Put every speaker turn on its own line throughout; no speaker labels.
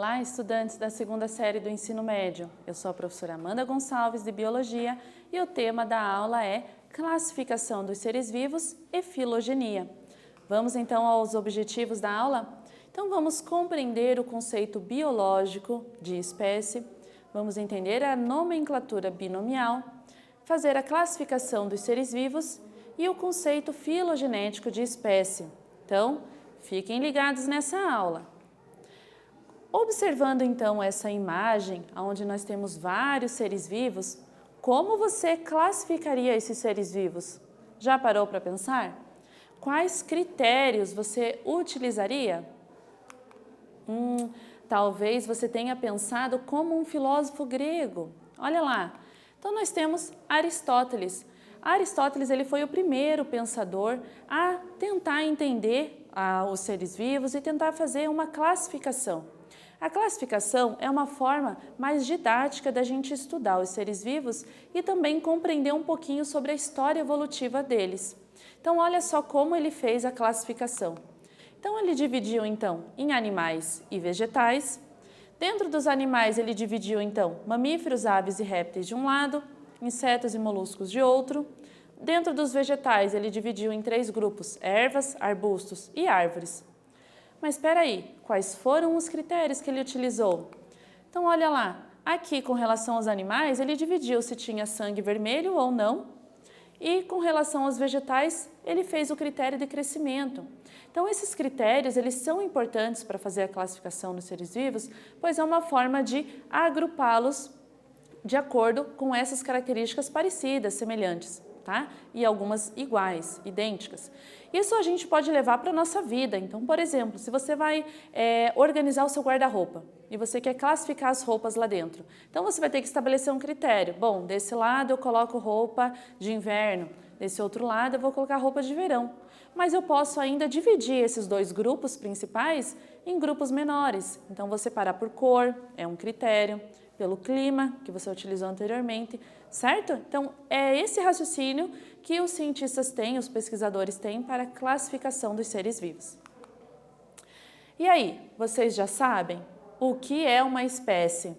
Olá, estudantes da segunda série do ensino médio. Eu sou a professora Amanda Gonçalves, de Biologia, e o tema da aula é Classificação dos seres vivos e Filogenia. Vamos então aos objetivos da aula? Então vamos compreender o conceito biológico de espécie, vamos entender a nomenclatura binomial, fazer a classificação dos seres vivos e o conceito filogenético de espécie. Então, fiquem ligados nessa aula. Observando então essa imagem, onde nós temos vários seres vivos, como você classificaria esses seres vivos? Já parou para pensar? Quais critérios você utilizaria? Talvez você tenha pensado como um filósofo grego. Olha lá. Então nós temos Aristóteles. Aristóteles ele foi o primeiro pensador a tentar entender os seres vivos e tentar fazer uma classificação. A classificação é uma forma mais didática da gente estudar os seres vivos e também compreender um pouquinho sobre a história evolutiva deles. Então, olha só como ele fez a classificação. Então, ele dividiu então em animais e vegetais. Dentro dos animais, ele dividiu então mamíferos, aves e répteis de um lado, insetos e moluscos de outro. Dentro dos vegetais, ele dividiu em 3 grupos: ervas, arbustos e árvores. Mas espera aí, quais foram os critérios que ele utilizou? Então, olha lá, aqui com relação aos animais, ele dividiu se tinha sangue vermelho ou não, e com relação aos vegetais, ele fez o critério de crescimento. Então, esses critérios, eles são importantes para fazer a classificação dos seres vivos, pois é uma forma de agrupá-los de acordo com essas características parecidas, semelhantes, tá? E algumas iguais, idênticas. Isso a gente pode levar para a nossa vida. Então, por exemplo, se você vai organizar o seu guarda-roupa e você quer classificar as roupas lá dentro, então você vai ter que estabelecer um critério. Bom, desse lado eu coloco roupa de inverno, desse outro lado eu vou colocar roupa de verão. Mas eu posso ainda dividir esses 2 grupos principais em grupos menores. Então, vou separar por cor, é um critério, pelo clima, que você utilizou anteriormente, certo? Então, é esse raciocínio que os cientistas têm, os pesquisadores têm para a classificação dos seres vivos. E aí, vocês já sabem o que é uma espécie?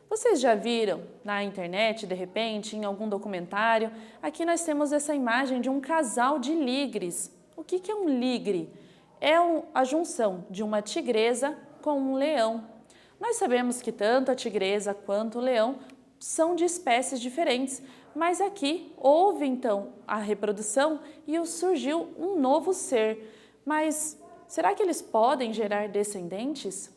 Vocês já viram na internet, de repente, em algum documentário? Aqui nós temos essa imagem de um casal de ligres. O que é um ligre? É a junção de uma tigresa com um leão. Nós sabemos que tanto a tigresa quanto o leão são de espécies diferentes, mas aqui houve então a reprodução e surgiu um novo ser. Mas será que eles podem gerar descendentes?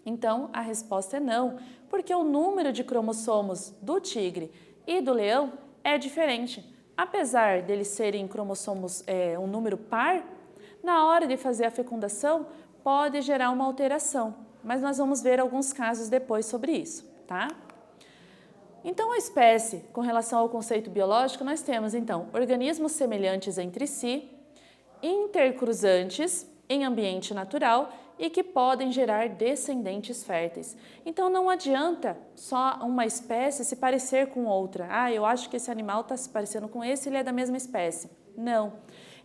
Então a resposta é não, porque o número de cromossomos do tigre e do leão é diferente. Apesar deles serem cromossomos um número par, na hora de fazer a fecundação pode gerar uma alteração. Mas nós vamos ver alguns casos depois sobre isso, tá? Então, a espécie, com relação ao conceito biológico, nós temos, então, organismos semelhantes entre si, intercruzantes em ambiente natural e que podem gerar descendentes férteis. Então, não adianta só uma espécie se parecer com outra. Ah, eu acho que esse animal está se parecendo com esse, ele é da mesma espécie. Não.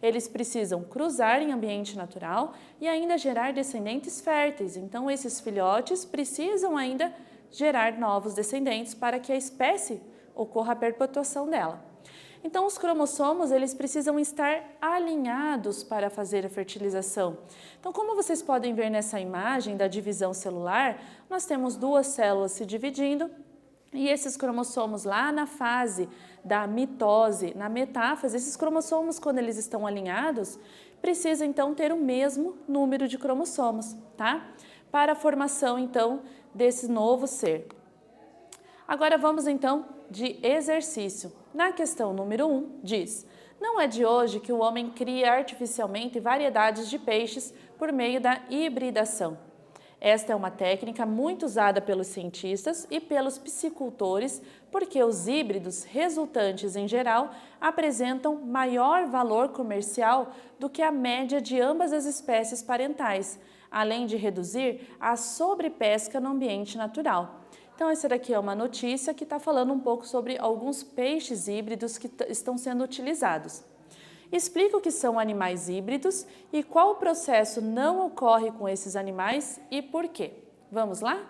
Eles precisam cruzar em ambiente natural e ainda gerar descendentes férteis. Então, esses filhotes precisam ainda gerar novos descendentes para que a espécie ocorra a perpetuação dela. Então, os cromossomos, eles precisam estar alinhados para fazer a fertilização. Então, como vocês podem ver nessa imagem da divisão celular, nós temos 2 células se dividindo. E esses cromossomos lá na fase da mitose, na metáfase, esses cromossomos, quando eles estão alinhados, precisam então ter o mesmo número de cromossomos, tá? Para a formação então desse novo ser. Agora vamos então de exercício. Na questão número 1 diz: não é de hoje que o homem cria artificialmente variedades de peixes por meio da hibridação. Esta é uma técnica muito usada pelos cientistas e pelos piscicultores, porque os híbridos resultantes em geral apresentam maior valor comercial do que a média de ambas as espécies parentais, além de reduzir a sobrepesca no ambiente natural. Então, essa daqui é uma notícia que está falando um pouco sobre alguns peixes híbridos que estão sendo utilizados. Explica o que são animais híbridos e qual processo não ocorre com esses animais e por quê. Vamos lá?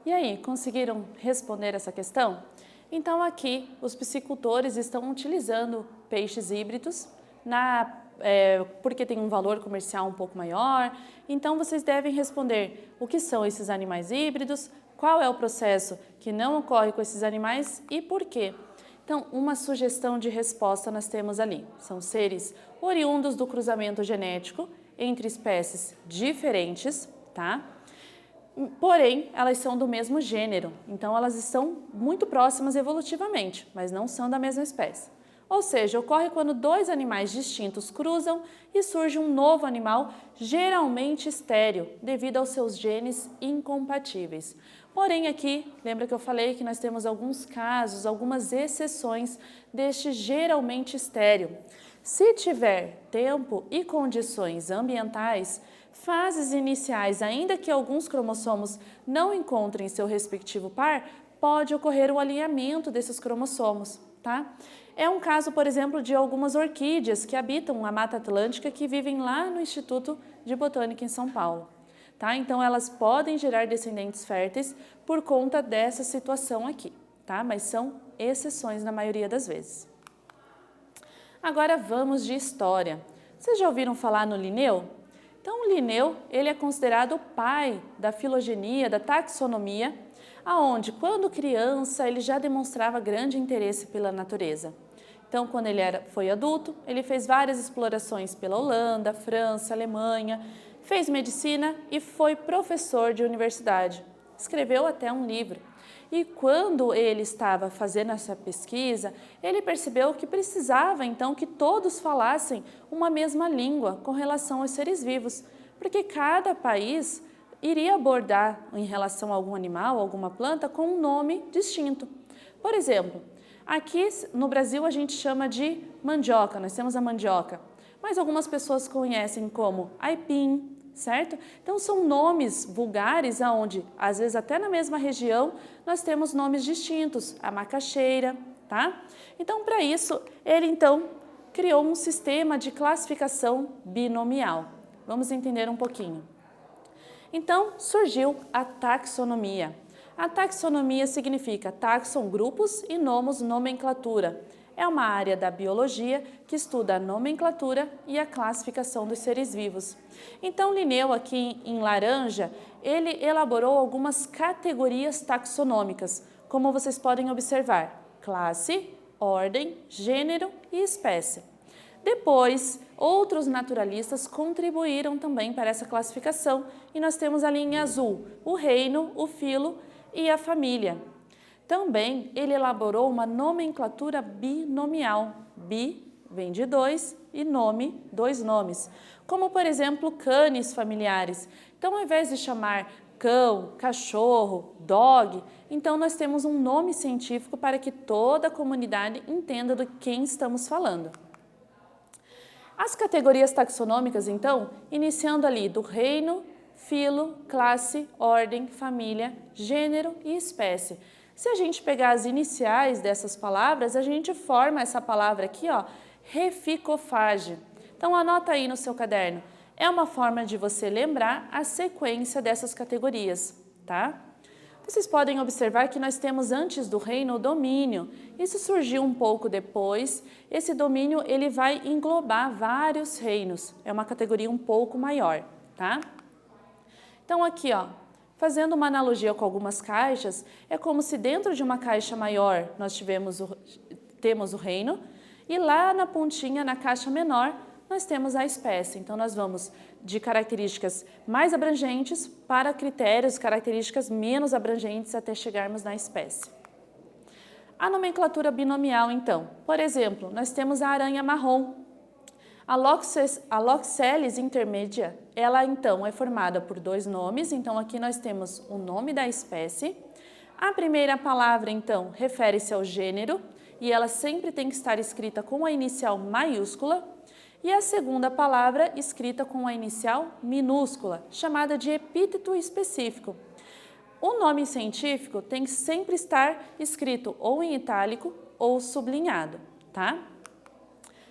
E aí, conseguiram responder essa questão? Então aqui os piscicultores estão utilizando peixes híbridos porque tem um valor comercial um pouco maior. Então vocês devem responder o que são esses animais híbridos, qual é o processo que não ocorre com esses animais e por quê. Então, uma sugestão de resposta nós temos ali. São seres oriundos do cruzamento genético entre espécies diferentes, tá? Porém, elas são do mesmo gênero, então elas estão muito próximas evolutivamente, mas não são da mesma espécie. Ou seja, ocorre quando dois animais distintos cruzam e surge um novo animal, geralmente estéril, devido aos seus genes incompatíveis. Porém, aqui, lembra que eu falei que nós temos alguns casos, algumas exceções deste geralmente estéril. Se tiver tempo e condições ambientais, fases iniciais, ainda que alguns cromossomos não encontrem seu respectivo par, pode ocorrer o alinhamento desses cromossomos, tá? É um caso, por exemplo, de algumas orquídeas que habitam a Mata Atlântica que vivem lá no Instituto de Botânica em São Paulo, tá? Então, elas podem gerar descendentes férteis por conta dessa situação aqui, tá? Mas são exceções na maioria das vezes. Agora vamos de história. Vocês já ouviram falar no Linneu? Então, o Linneu, ele é considerado o pai da filogenia, da taxonomia, aonde, quando criança, ele já demonstrava grande interesse pela natureza. Então, quando ele foi adulto, ele fez várias explorações pela Holanda, França, Alemanha, fez medicina e foi professor de universidade. Escreveu até um livro. E quando ele estava fazendo essa pesquisa, ele percebeu que precisava, então, que todos falassem uma mesma língua com relação aos seres vivos, porque cada país iria abordar em relação a algum animal, alguma planta, com um nome distinto. Por exemplo, aqui no Brasil a gente chama de mandioca, nós temos a mandioca, mas algumas pessoas conhecem como aipim, certo? Então são nomes vulgares aonde, às vezes até na mesma região, nós temos nomes distintos, a macaxeira, tá? Então para isso, ele então criou um sistema de classificação binomial. Vamos entender um pouquinho. Então surgiu a taxonomia. A taxonomia significa taxon, grupos, e nomos, nomenclatura. É uma área da biologia que estuda a nomenclatura e a classificação dos seres vivos. Então, Linneu, aqui em laranja, ele elaborou algumas categorias taxonômicas, como vocês podem observar: classe, ordem, gênero e espécie. Depois, outros naturalistas contribuíram também para essa classificação e nós temos ali em azul o reino, o filo e a família. Também ele elaborou uma nomenclatura binomial. Bi vem de dois e nome, dois nomes. Como, por exemplo, canes familiares. Então, ao invés de chamar cão, cachorro, dog, então nós temos um nome científico para que toda a comunidade entenda do quem estamos falando. As categorias taxonômicas, então, iniciando ali do reino, filo, classe, ordem, família, gênero e espécie. Se a gente pegar as iniciais dessas palavras, a gente forma essa palavra aqui, ó, reficofage. Então anota aí no seu caderno. É uma forma de você lembrar a sequência dessas categorias, tá? Vocês podem observar que nós temos antes do reino o domínio. Isso surgiu um pouco depois. Esse domínio ele vai englobar vários reinos. É uma categoria um pouco maior, tá? Então aqui, ó, fazendo uma analogia com algumas caixas, é como se dentro de uma caixa maior nós temos o reino e lá na pontinha, na caixa menor, nós temos a espécie. Então nós vamos de características mais abrangentes para critérios, características menos abrangentes até chegarmos na espécie. A nomenclatura binomial, então. Por exemplo, nós temos a aranha marrom. A Loxelis intermedia, ela então é formada por dois nomes, então aqui nós temos o nome da espécie. A primeira palavra, então, refere-se ao gênero e ela sempre tem que estar escrita com a inicial maiúscula. E a segunda palavra escrita com a inicial minúscula, chamada de epíteto específico. O nome científico tem que sempre estar escrito ou em itálico ou sublinhado, tá?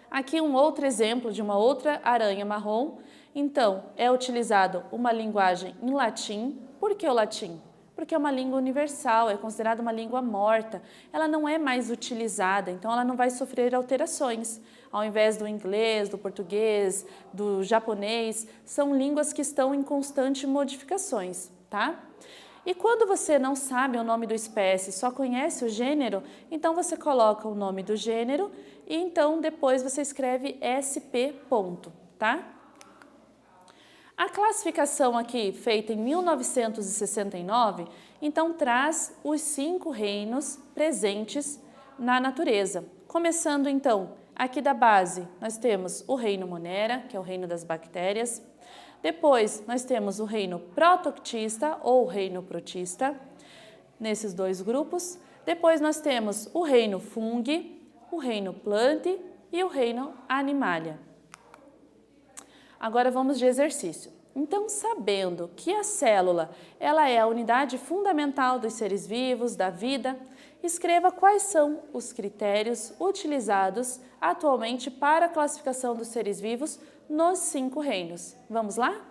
Aqui um outro exemplo de uma outra aranha marrom. Então, é utilizado uma linguagem em latim. Por que o latim? Porque é uma língua universal, é considerada uma língua morta. Ela não é mais utilizada, então ela não vai sofrer alterações. Ao invés do inglês, do português, do japonês, são línguas que estão em constante modificações, tá? E quando você não sabe o nome da espécie, só conhece o gênero, então você coloca o nome do gênero e então depois você escreve SP ponto, tá? A classificação aqui, feita em 1969, então traz os 5 reinos presentes na natureza. Começando então, aqui da base, nós temos o reino Monera, que é o reino das bactérias. Depois, nós temos o reino Protoctista ou reino Protista, nesses dois grupos. Depois, nós temos o reino Fungi, o reino Plantae e o reino Animalia. Agora vamos de exercício. Então, sabendo que a célula ela é a unidade fundamental dos seres vivos, da vida, escreva quais são os critérios utilizados atualmente para a classificação dos seres vivos nos 5 reinos. Vamos lá?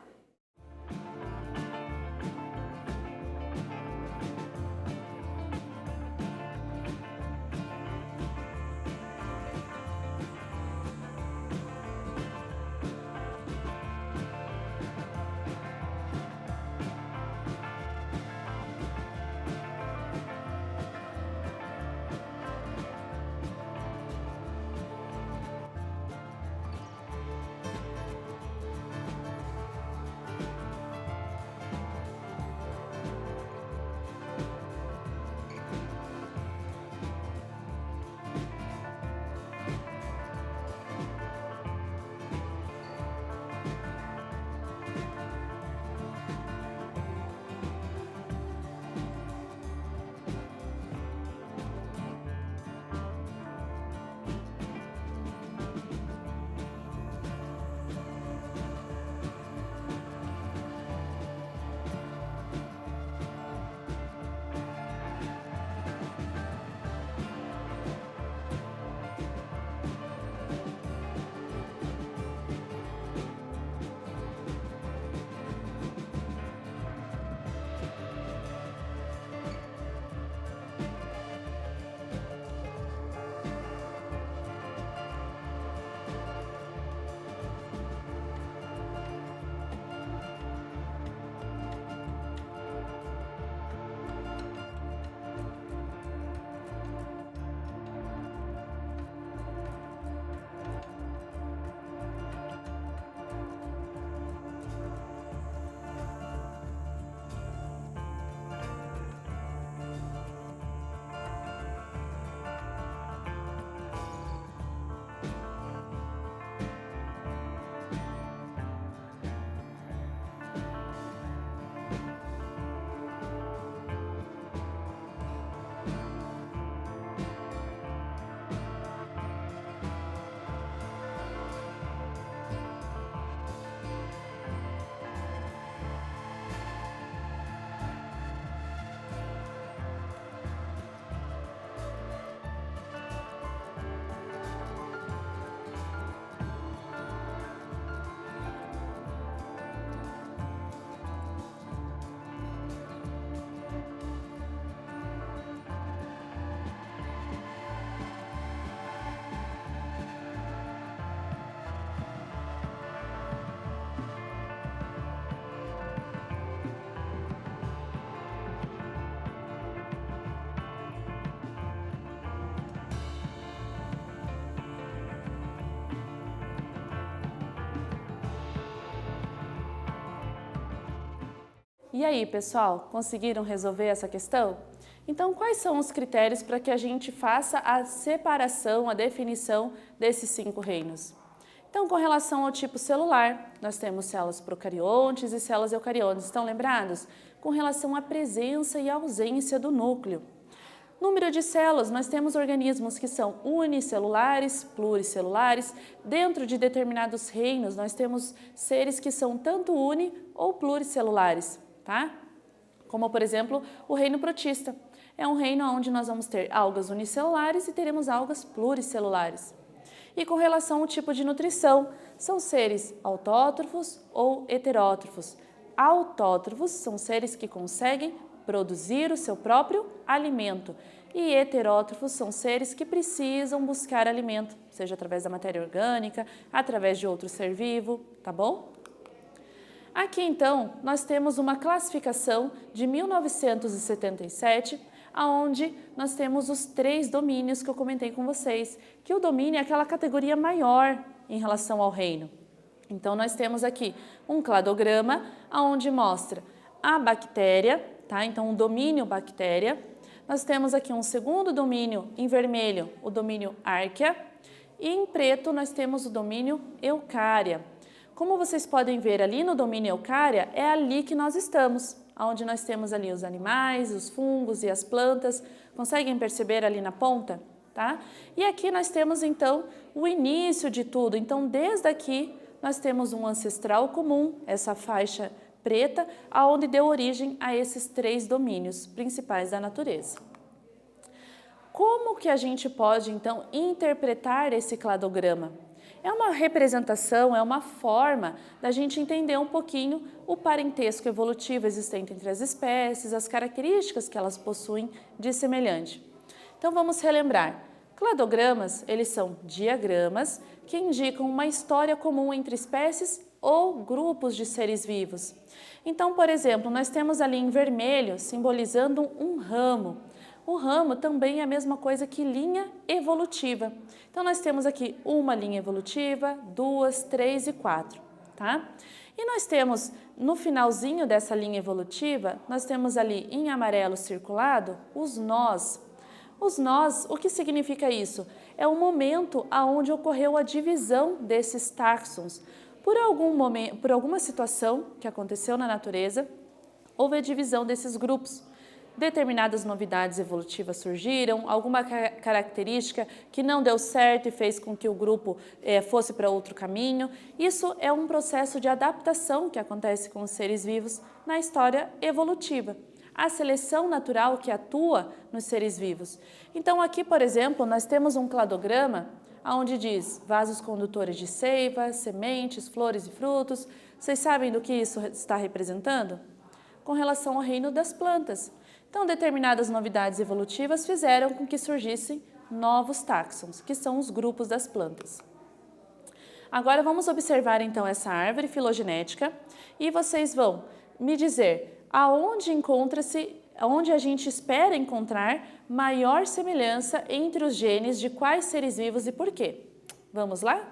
E aí, pessoal, conseguiram resolver essa questão? Então, quais são os critérios para que a gente faça a separação, a definição desses 5 reinos? Então, com relação ao tipo celular, nós temos células procariontes e células eucariontes, estão lembrados? Com relação à presença e ausência do núcleo. Número de células, nós temos organismos que são unicelulares, pluricelulares. Dentro de determinados reinos, nós temos seres que são tanto uni ou pluricelulares, tá? Como, por exemplo, o reino protista. É um reino onde nós vamos ter algas unicelulares e teremos algas pluricelulares. E com relação ao tipo de nutrição, são seres autótrofos ou heterótrofos. Autótrofos são seres que conseguem produzir o seu próprio alimento. E heterótrofos são seres que precisam buscar alimento, seja através da matéria orgânica, através de outro ser vivo, tá bom? Aqui então nós temos uma classificação de 1977, onde nós temos os 3 domínios que eu comentei com vocês, que o domínio é aquela categoria maior em relação ao reino. Então nós temos aqui um cladograma, onde mostra a bactéria, tá? Então o domínio bactéria. Nós temos aqui um segundo domínio em vermelho, o domínio Archaea, e em preto nós temos o domínio Eukarya. Como vocês podem ver ali no domínio Eukarya, é ali que nós estamos, onde nós temos ali os animais, os fungos e as plantas. Conseguem perceber ali na ponta? Tá? E aqui nós temos então o início de tudo. Então desde aqui nós temos um ancestral comum, essa faixa preta, aonde deu origem a esses 3 domínios principais da natureza. Como que a gente pode então interpretar esse cladograma? É uma representação, é uma forma da gente entender um pouquinho o parentesco evolutivo existente entre as espécies, as características que elas possuem de semelhante. Então vamos relembrar. Cladogramas, eles são diagramas que indicam uma história comum entre espécies ou grupos de seres vivos. Então, por exemplo, nós temos ali em vermelho simbolizando um ramo. O ramo também é a mesma coisa que linha evolutiva. Então, nós temos aqui uma linha evolutiva, 2, 3 e 4, tá? E nós temos, no finalzinho dessa linha evolutiva, nós temos ali em amarelo circulado os nós. Os nós, o que significa isso? É o momento onde ocorreu a divisão desses táxons. Por alguma situação que aconteceu na natureza, houve a divisão desses grupos. Determinadas novidades evolutivas surgiram, alguma característica que não deu certo e fez com que o grupo fosse para outro caminho. Isso é um processo de adaptação que acontece com os seres vivos na história evolutiva. A seleção natural que atua nos seres vivos. Então aqui, por exemplo, nós temos um cladograma onde diz vasos condutores de seiva, sementes, flores e frutos. Vocês sabem do que isso está representando? Com relação ao reino das plantas. Então, determinadas novidades evolutivas fizeram com que surgissem novos táxons, que são os grupos das plantas. Agora vamos observar então essa árvore filogenética e vocês vão me dizer onde a gente espera encontrar maior semelhança entre os genes de quais seres vivos e por quê. Vamos lá?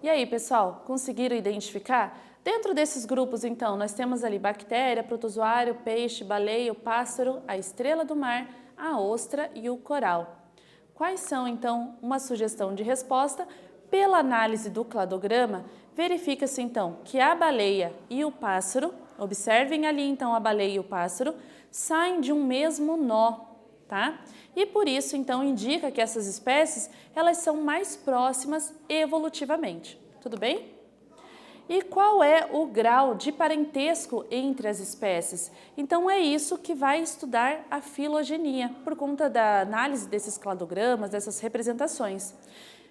E aí, pessoal, conseguiram identificar? Dentro desses grupos, então, nós temos ali bactéria, protozoário, peixe, baleia, o pássaro, a estrela do mar, a ostra e o coral. Quais são, então, uma sugestão de resposta? Pela análise do cladograma, verifica-se, então, que a baleia e o pássaro, observem ali, então, a baleia e o pássaro, saem de um mesmo nó, tá? E por isso, então, indica que essas espécies, elas são mais próximas evolutivamente, tudo bem? E qual é o grau de parentesco entre as espécies? Então é isso que vai estudar a filogenia, por conta da análise desses cladogramas, dessas representações.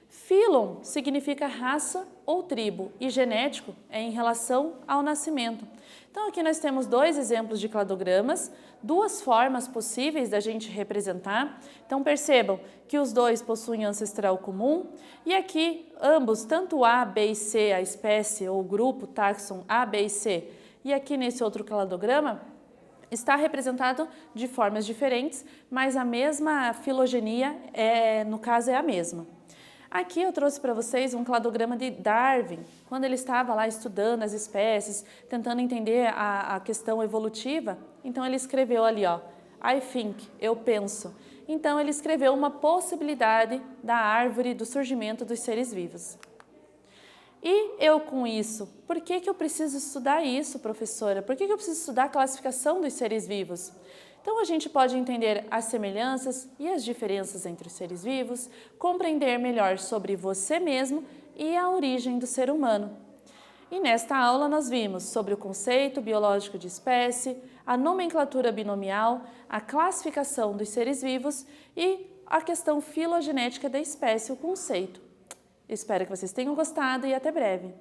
Fylon significa raça ou tribo e genético é em relação ao nascimento. Então aqui nós temos dois exemplos de cladogramas, duas formas possíveis da gente representar. Então percebam que os dois possuem ancestral comum e aqui ambos, tanto A, B e C, a espécie ou o grupo taxon A, B e C, e aqui nesse outro cladograma, está representado de formas diferentes, mas a mesma filogenia, no caso, é a mesma. Aqui eu trouxe para vocês um cladograma de Darwin, quando ele estava lá estudando as espécies, tentando entender a questão evolutiva. Então ele escreveu ali, ó, I think, eu penso. Então ele escreveu uma possibilidade da árvore do surgimento dos seres vivos. E eu com isso, por que eu preciso estudar isso, professora? Por que eu preciso estudar a classificação dos seres vivos? Então, a gente pode entender as semelhanças e as diferenças entre os seres vivos, compreender melhor sobre você mesmo e a origem do ser humano. E nesta aula nós vimos sobre o conceito biológico de espécie, a nomenclatura binomial, a classificação dos seres vivos e a questão filogenética da espécie, o conceito. Espero que vocês tenham gostado e até breve!